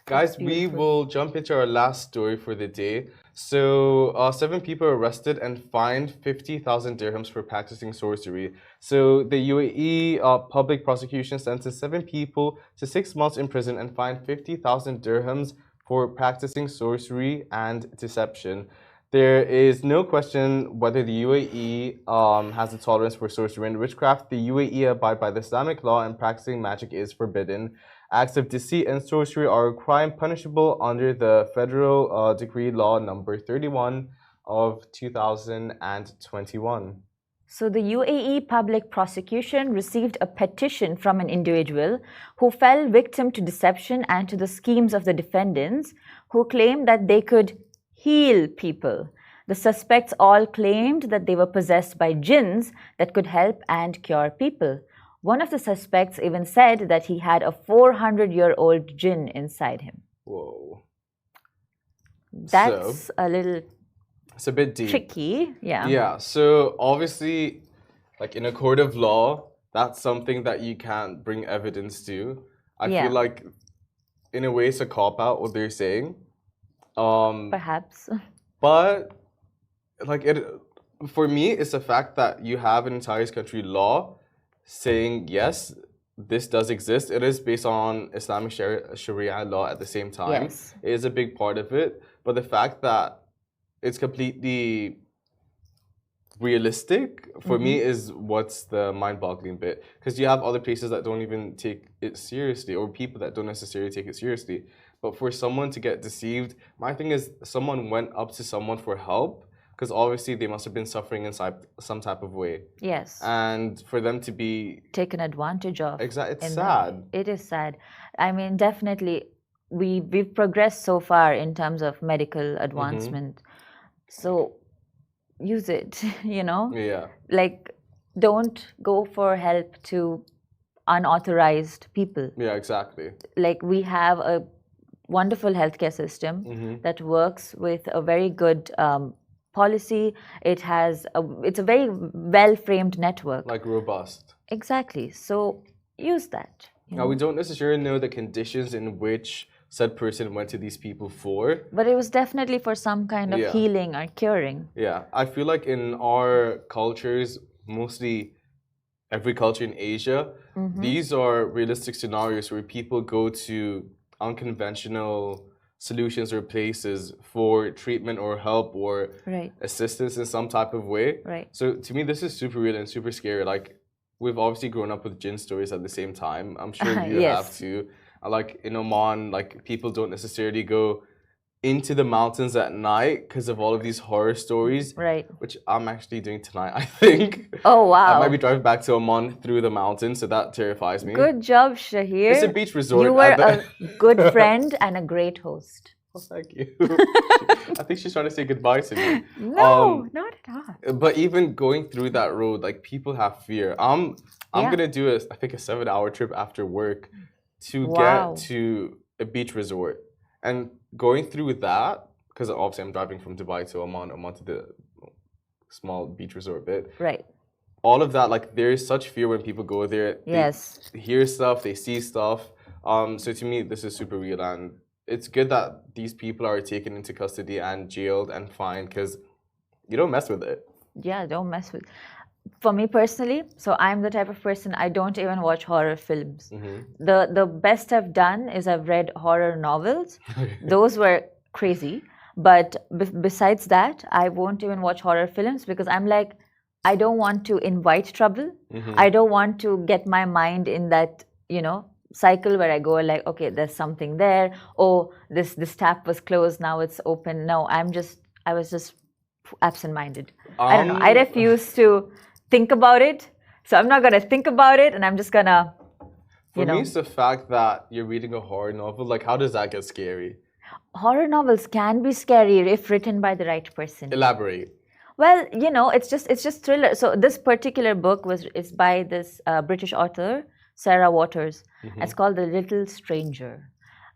Guys, we will jump into our last story for the day. So, 7 people arrested and fined 50,000 dirhams for practicing sorcery. So, the UAE public prosecution sentenced 7 people to 6 months in prison and fined 50,000 dirhams for practicing sorcery and deception. There is no question whether the UAE has a tolerance for sorcery and witchcraft. The UAE abide by the Islamic law, and practicing magic is forbidden. Acts of deceit and sorcery are a crime punishable under the Federal Decree Law number 31 of 2021. So the UAE public prosecution received a petition from an individual who fell victim to deception and to the schemes of the defendants, who claimed that they could heal people. The suspects all claimed that they were possessed by jinns that could help and cure people. One of the suspects even said that he had a 400-year-old jinn inside him. Whoa. That's a little... It's a bit deep. Tricky, yeah. Yeah, so obviously, like in a court of law, that's something that you can't bring evidence to. I feel like, in a way, it's a cop-out, what they're saying. Perhaps. But, like, for me, it's the fact that you have an entire country law saying, yes, this does exist. It is based on Islamic Sharia law at the same time. Yes. It is a big part of it. But the fact that it's completely realistic, for me, is what's the mind-boggling bit. Because you have other places that don't even take it seriously, or people that don't necessarily take it seriously. But for someone to get deceived, my thing is someone went up to someone for help, because obviously they must have been suffering inside some type of way. Yes. And for them to be taken advantage of. Exactly. It's sad. It is sad. I mean, definitely, we've progressed so far in terms of medical advancement. So use it, you know? Yeah. Like, don't go for help to unauthorized people. Yeah, exactly. Like, we have a wonderful healthcare system that works with a very good policy. It's a very well-framed network. Like robust. Exactly. So use that. Now, we don't necessarily know the conditions in which said person went to these people for. But it was definitely for some kind of healing or curing. Yeah. I feel like in our cultures, mostly every culture in Asia, these are realistic scenarios where people go to unconventional solutions or places for treatment or help or assistance in some type of way. Right. So to me, this is super real and super scary. Like, we've obviously grown up with jinn stories at the same time. I'm sure you have too. Like in Oman, like people don't necessarily go into the mountains at night because of all of these horror stories. Right. Which I'm actually doing tonight, I think. Oh, wow. I might be driving back to Oman through the mountains, so that terrifies me. Good job, Shahir. It's a beach resort. You were a good friend and a great host. Oh, thank you. I think she's trying to say goodbye to me. No, not at all. But even going through that road, like people have fear. I'm gonna do I think a 7-hour trip after work to get to a beach resort. And going through that, because obviously I'm driving from Dubai to Oman to the small beach resort bit. Right. All of that, like there is such fear when people go there. Yes. They hear stuff, they see stuff. So to me, this is super real, and it's good that these people are taken into custody and jailed and fined, because you don't mess with it. Yeah, don't mess with. For me personally, so I'm the type of person, I don't even watch horror films. The best I've done is I've read horror novels. Those were crazy. But besides that, I won't even watch horror films because I'm like, I don't want to invite trouble. I don't want to get my mind in that, cycle where I go like, okay, there's something there. Oh, this tap was closed, now it's open. No, I was just absent-minded. I don't know. I refuse to think about it. So I'm not going to think about it, and I'm just going to, For me, it's the fact that you're reading a horror novel. Like, how does that get scary? Horror novels can be scary if written by the right person. Elaborate. Well, it's just thriller. So this particular book is by this British author, Sarah Waters. It's called The Little Stranger.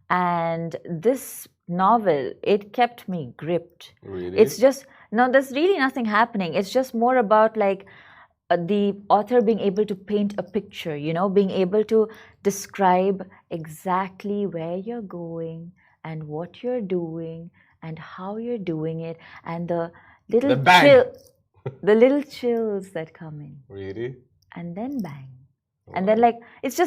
And this novel, it kept me gripped. Really? It's just, no, there's really nothing happening. It's just more about like the author being able to paint a picture, you know, being able to describe exactly where you're going and what you're doing and how you're doing it, and the little The bang. the little chills that come in, Really? and then bang, Wow. and then like it's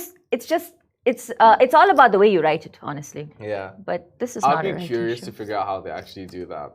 all about the way you write it, honestly. Yeah. But this is I'd not a be writing curious show. to figure out how they actually do that.